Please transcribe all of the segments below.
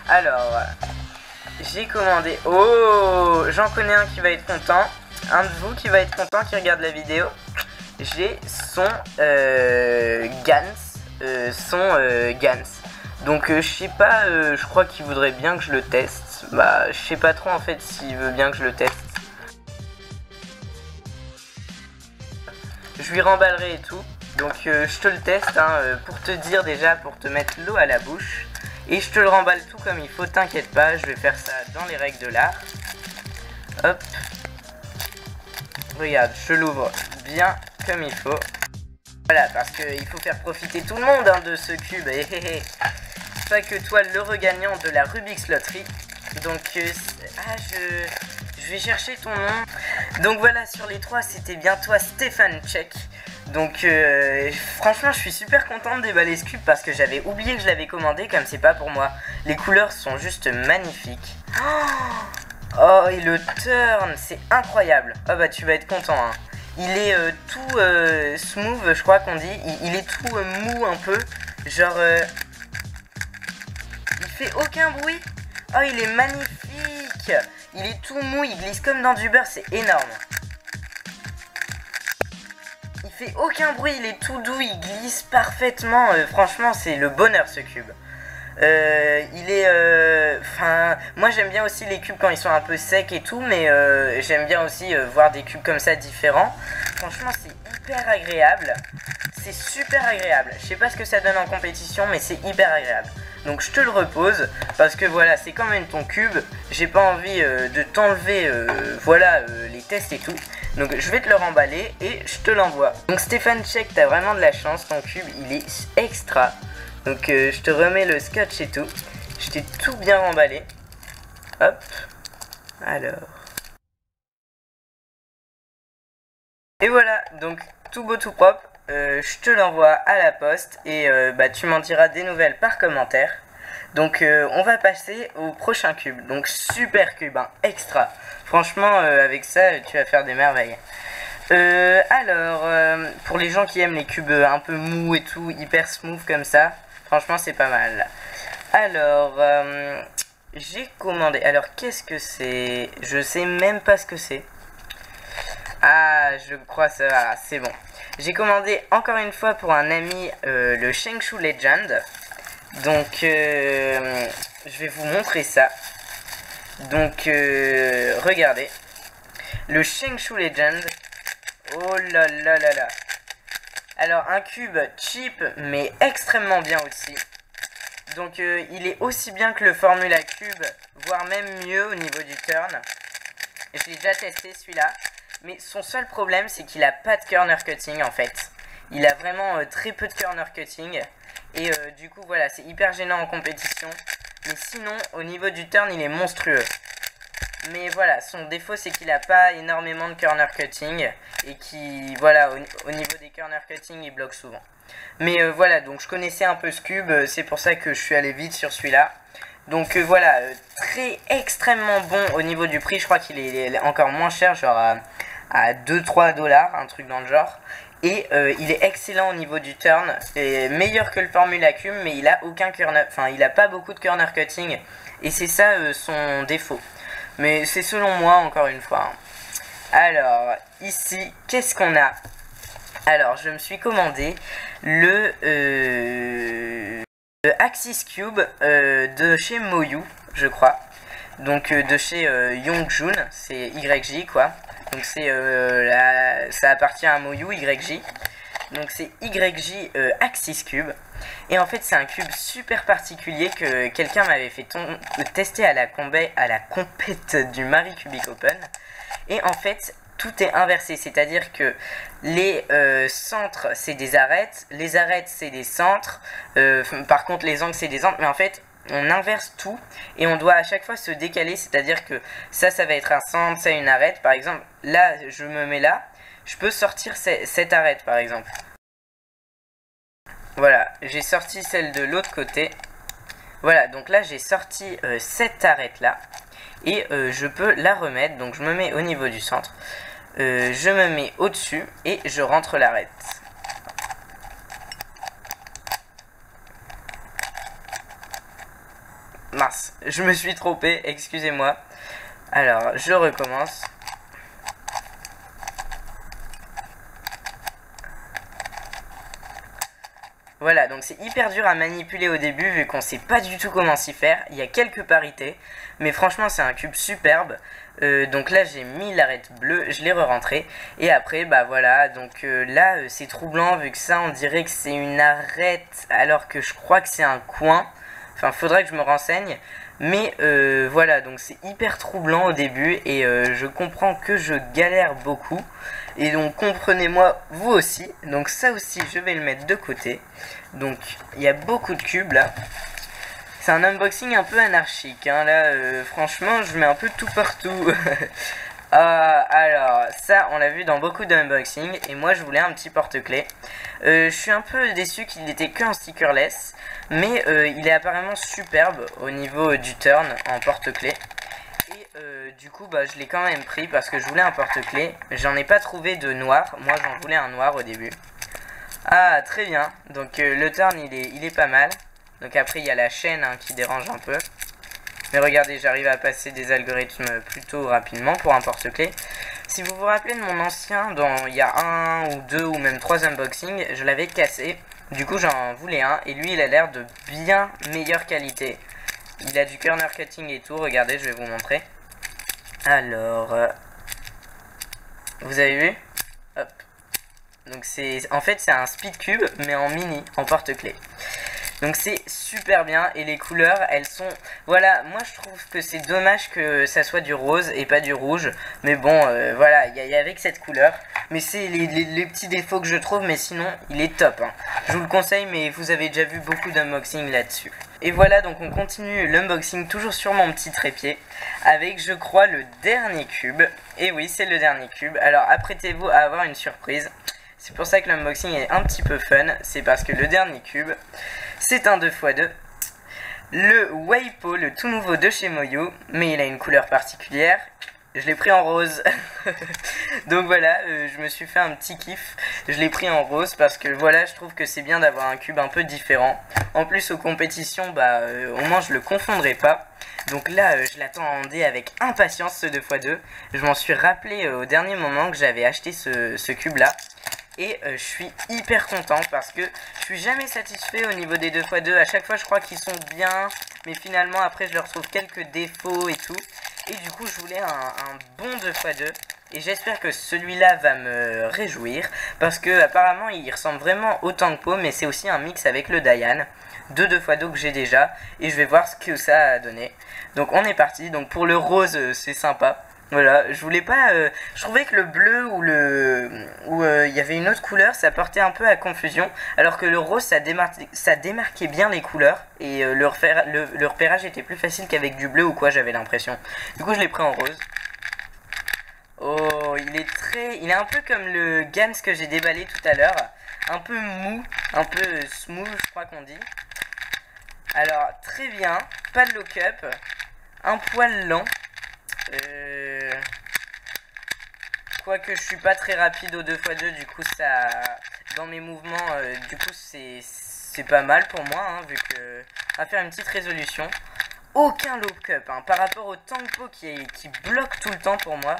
Alors, j'ai commandé... Oh, j'en connais un qui va être content. Un de vous qui va être content, qui regarde la vidéo. J'ai son Gans. Donc je sais pas, je crois qu'il voudrait bien que je le teste. Bah je sais pas trop en fait s'il veut bien que je le teste. Je lui remballerai et tout. Donc je te le teste hein, pour te dire déjà, pour te mettre l'eau à la bouche. Et je te le remballe tout comme il faut, t'inquiète pas, je vais faire ça dans les règles de l'art. Hop. Regarde, je l'ouvre bien comme il faut. Voilà, parce qu'il faut faire profiter tout le monde hein, de ce cube. Pas que toi le regagnant de la Rubik's Lottery. Donc, je vais chercher ton nom. Donc voilà, sur les trois, c'était bien toi, Stefan Check. Donc franchement, je suis super content de déballer ce cube parce que j'avais oublié que je l'avais commandé, comme c'est pas pour moi. Les couleurs sont juste magnifiques. Oh, et le turn, c'est incroyable. Oh bah tu vas être content hein. Il est tout smooth, je crois qu'on dit. Il est tout mou un peu. Genre... il fait aucun bruit. Oh, il est magnifique. Il est tout mou, il glisse comme dans du beurre, c'est énorme. Il fait aucun bruit, il est tout doux, il glisse parfaitement. Franchement, c'est le bonheur ce cube. Il est... moi j'aime bien aussi les cubes quand ils sont un peu secs et tout, mais j'aime bien aussi voir des cubes comme ça différents. Franchement, c'est hyper agréable. C'est super agréable. Je sais pas ce que ça donne en compétition, mais c'est hyper agréable. Donc je te le repose, parce que voilà, c'est quand même ton cube. J'ai pas envie de t'enlever, les tests et tout. Donc je vais te le remballer et je te l'envoie. Donc Stéphane Check, t'as vraiment de la chance, ton cube il est extra. Donc je te remets le scotch et tout. Je t'ai tout bien remballé. Hop. Alors. Et voilà, donc tout beau tout propre. Je te l'envoie à la poste et tu m'en diras des nouvelles par commentaire. Donc on va passer au prochain cube. Donc super cube, hein, extra. Franchement avec ça tu vas faire des merveilles. Pour les gens qui aiment les cubes un peu mous et tout, hyper smooth comme ça, franchement c'est pas mal. Alors j'ai commandé. Alors qu'est-ce que c'est? Je sais même pas ce que c'est. Ah, je crois ça va, c'est bon. J'ai commandé encore une fois pour un ami le Shengshu Legend. Donc je vais vous montrer ça. Donc regardez. Le Shengshu Legend. Oh là là là là. Alors un cube cheap mais extrêmement bien aussi. Donc il est aussi bien que le Formula Cube, voire même mieux au niveau du turn. Je l'ai déjà testé celui-là. Mais son seul problème, c'est qu'il a pas de corner cutting en fait. Il a vraiment très peu de corner cutting. Et du coup, voilà, c'est hyper gênant en compétition. Mais sinon, au niveau du turn, il est monstrueux. Mais voilà, son défaut, c'est qu'il a pas énormément de corner cutting. Et qui, voilà, au niveau des corner cutting, il bloque souvent. Mais voilà, donc je connaissais un peu ce cube. C'est pour ça que je suis allé vite sur celui-là. Donc voilà, très extrêmement bon au niveau du prix. Je crois qu'il est encore moins cher, genre à 2-3 $, un truc dans le genre. Et il est excellent au niveau du turn, et meilleur que le Formula Cube, mais il a aucun corner, enfin il a pas beaucoup de corner cutting, et c'est ça son défaut. Mais c'est selon moi encore une fois. Alors ici, qu'est-ce qu'on a? Alors je me suis commandé le Axis Cube de chez Moyu, je crois. Donc de chez Yongjun, c'est YJ quoi. Donc c'est ça appartient à Moyu, YJ. Donc c'est YJ Axis Cube. Et en fait c'est un cube super particulier que quelqu'un m'avait fait tester à la compète du Marie Cubic Open. Et en fait tout est inversé, c'est-à-dire que les centres c'est des arêtes, les arêtes c'est des centres, par contre les angles c'est des angles, mais en fait on inverse tout et on doit à chaque fois se décaler, c'est-à-dire que ça va être un centre, ça une arête, par exemple là je me mets là, je peux sortir cette arête par exemple. Voilà, j'ai sorti celle de l'autre côté. Voilà, donc là j'ai sorti cette arête là et je peux la remettre, donc je me mets au niveau du centre. Je me mets au-dessus et je rentre l'arête. mince, je me suis trompé, excusez-moi. Alors, je recommence. Voilà, donc c'est hyper dur à manipuler au début vu qu'on sait pas du tout comment s'y faire. Il y a quelques parités, mais franchement c'est un cube superbe. Donc là j'ai mis l'arête bleue, je l'ai re-rentré. Et après bah voilà, donc là c'est troublant vu que ça on dirait que c'est une arête alors que je crois que c'est un coin. Enfin faudrait que je me renseigne. Mais voilà, donc c'est hyper troublant au début et je comprends que je galère beaucoup. Et donc comprenez-moi vous aussi. Donc ça aussi je vais le mettre de côté. Donc il y a beaucoup de cubes là. C'est un unboxing un peu anarchique hein. Là franchement je mets un peu tout partout. Alors ça on l'a vu dans beaucoup d'unboxings. Et moi je voulais un petit porte-clés. Je suis un peu déçu qu'il n'était que en stickerless. Mais il est apparemment superbe au niveau du turn en porte-clés. Et du coup bah je l'ai quand même pris parce que je voulais un porte-clés. J'en ai pas trouvé de noir. Moi j'en voulais un noir au début. Ah très bien. Donc le turn il est pas mal. Donc après il y a la chaîne hein, qui dérange un peu. Mais regardez, j'arrive à passer des algorithmes plutôt rapidement pour un porte-clés. Si vous vous rappelez de mon ancien, il y a un ou deux ou même trois unboxings, je l'avais cassé. Du coup j'en voulais un et lui il a l'air de bien meilleure qualité. Il a du corner cutting et tout, regardez je vais vous montrer. Alors, vous avez vu? Hop. Donc en fait c'est un speed cube mais en mini, en porte-clés. Donc c'est super bien et les couleurs elles sont... Voilà, moi je trouve que c'est dommage que ça soit du rose et pas du rouge. Mais bon, voilà, il y a avec cette couleur. Mais c'est les petits défauts que je trouve, mais sinon il est top hein. Je vous le conseille mais vous avez déjà vu beaucoup d'unboxing là-dessus. Et voilà, donc on continue l'unboxing toujours sur mon petit trépied. Avec je crois le dernier cube. Et oui c'est le dernier cube. Alors apprêtez-vous à avoir une surprise. C'est pour ça que l'unboxing est un petit peu fun. C'est parce que le dernier cube... C'est un 2x2, le Waipo, le tout nouveau de chez Moyo, mais il a une couleur particulière, je l'ai pris en rose. Donc voilà, je me suis fait un petit kiff, je l'ai pris en rose parce que voilà, je trouve que c'est bien d'avoir un cube un peu différent. En plus aux compétitions, bah au moins je le confondrai pas. Donc là, je l'attendais avec impatience ce 2x2, je m'en suis rappelé au dernier moment que j'avais acheté ce cube là. Et je suis hyper content parce que je suis jamais satisfait au niveau des 2x2. À chaque fois je crois qu'ils sont bien, mais finalement après je leur trouve quelques défauts et tout. Et du coup je voulais un bon 2x2. Et j'espère que celui-là va me réjouir. Parce que apparemment il ressemble vraiment au Tangpo, mais c'est aussi un mix avec le Dayan. Deux 2x2 que j'ai déjà. Et je vais voir ce que ça a donné. Donc on est parti. Donc pour le rose c'est sympa. Voilà, je voulais pas... je trouvais que le bleu ou il y avait une autre couleur, ça portait un peu à confusion. Alors que le rose, ça démarquait bien les couleurs. Et le repérage était plus facile qu'avec du bleu ou quoi, j'avais l'impression. Du coup, je l'ai pris en rose. Oh, il est un peu comme le Gams que j'ai déballé tout à l'heure. Un peu mou, un peu smooth, je crois qu'on dit. Alors, très bien, pas de lock-up. Un poil lent. Quoique je suis pas très rapide au 2x2, du coup ça, dans mes mouvements, du coup c'est pas mal pour moi, hein, vu que on va faire une petite résolution. Aucun lock-up, hein, par rapport au Tangpo qui bloque tout le temps pour moi.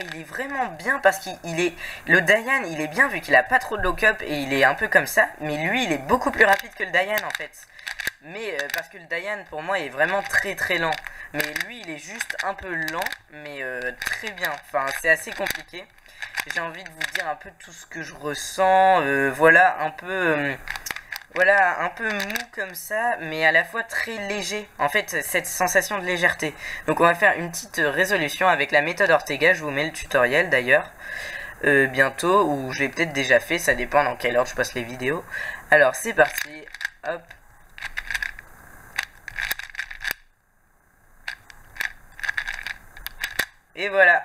Il est vraiment bien parce qu'il est... Le Dayan il est bien vu qu'il a pas trop de lock-up et il est un peu comme ça, mais lui il est beaucoup plus rapide que le Dayan en fait. Mais parce que le Dayan pour moi est vraiment très très lent. Mais lui il est juste un peu lent mais très bien. Enfin c'est assez compliqué. J'ai envie de vous dire un peu tout ce que je ressens. Voilà un peu... voilà un peu mou comme ça mais à la fois très léger. En fait cette sensation de légèreté. Donc on va faire une petite résolution avec la méthode Ortega. Je vous mets le tutoriel d'ailleurs. Bientôt ou je l'ai peut-être déjà fait. Ça dépend dans quelle ordre je poste les vidéos. Alors c'est parti. Hop. Et voilà.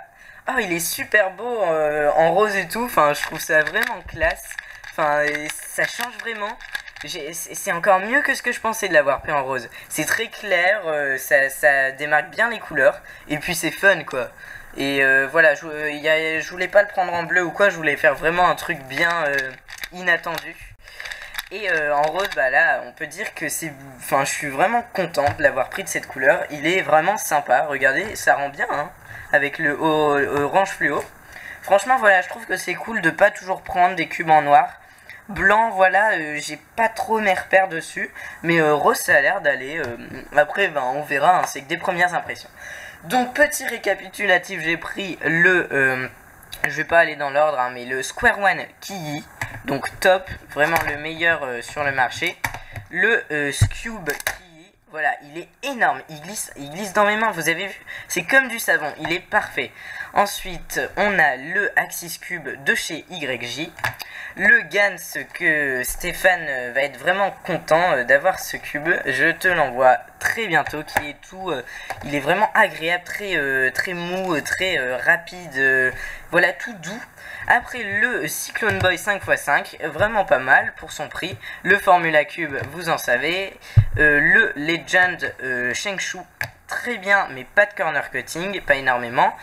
Oh, il est super beau en rose et tout. Enfin, je trouve ça vraiment classe. Enfin, ça change vraiment. C'est encore mieux que ce que je pensais de l'avoir pris en rose. C'est très clair, ça démarque bien les couleurs. Et puis c'est fun, quoi. Et voilà, je voulais pas le prendre en bleu ou quoi. Je voulais faire vraiment un truc bien inattendu. Et en rose, bah là, on peut dire que c'est... Enfin, je suis vraiment content de l'avoir pris de cette couleur. Il est vraiment sympa, regardez, ça rend bien, hein, avec le orange fluo. Franchement, voilà, je trouve que c'est cool de pas toujours prendre des cubes en noir. Blanc, voilà, j'ai pas trop mes repères dessus. Mais rose, ça a l'air d'aller. Après, ben, on verra, hein, c'est que des premières impressions. Donc, petit récapitulatif, j'ai pris le... je vais pas aller dans l'ordre, hein, mais le Square One Kiyi. Donc top, vraiment le meilleur sur le marché. Le Scube Kiyi, voilà, il est énorme, il glisse dans mes mains, vous avez vu? C'est comme du savon, il est parfait. Ensuite, on a le Axis Cube de chez YJ. Le Gans que Stéphane va être vraiment content d'avoir ce cube. Je te l'envoie très bientôt, qui est tout... il est vraiment agréable, très mou, très rapide, voilà, tout doux. Après le Cyclone Boy 5x5, vraiment pas mal pour son prix. Le Formula Cube, vous en savez. Le Legend Shengshu, très bien, mais pas de corner cutting, pas énormément.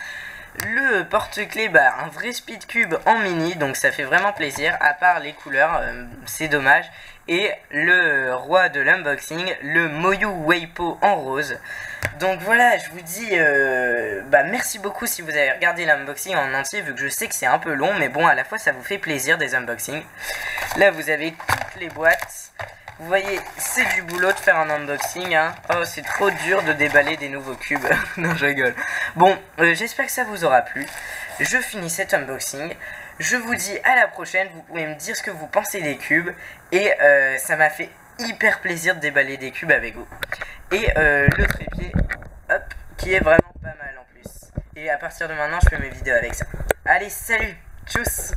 Le porte-clés, bah, un vrai speed cube en mini, donc ça fait vraiment plaisir, à part les couleurs, c'est dommage. Et le roi de l'unboxing, le Moyu Weipo en rose. Donc voilà, je vous dis, bah, merci beaucoup si vous avez regardé l'unboxing en entier, vu que je sais que c'est un peu long, mais bon, à la fois ça vous fait plaisir des unboxings. Là, vous avez toutes les boîtes. Vous voyez, c'est du boulot de faire un unboxing, hein. Oh, c'est trop dur de déballer des nouveaux cubes. Non, je rigole. Bon, j'espère que ça vous aura plu. Je finis cet unboxing. Je vous dis à la prochaine. Vous pouvez me dire ce que vous pensez des cubes. Et ça m'a fait hyper plaisir de déballer des cubes avec vous. Et le trépied, hop, qui est vraiment pas mal en plus. Et à partir de maintenant, je fais mes vidéos avec ça. Allez, salut, tchuss.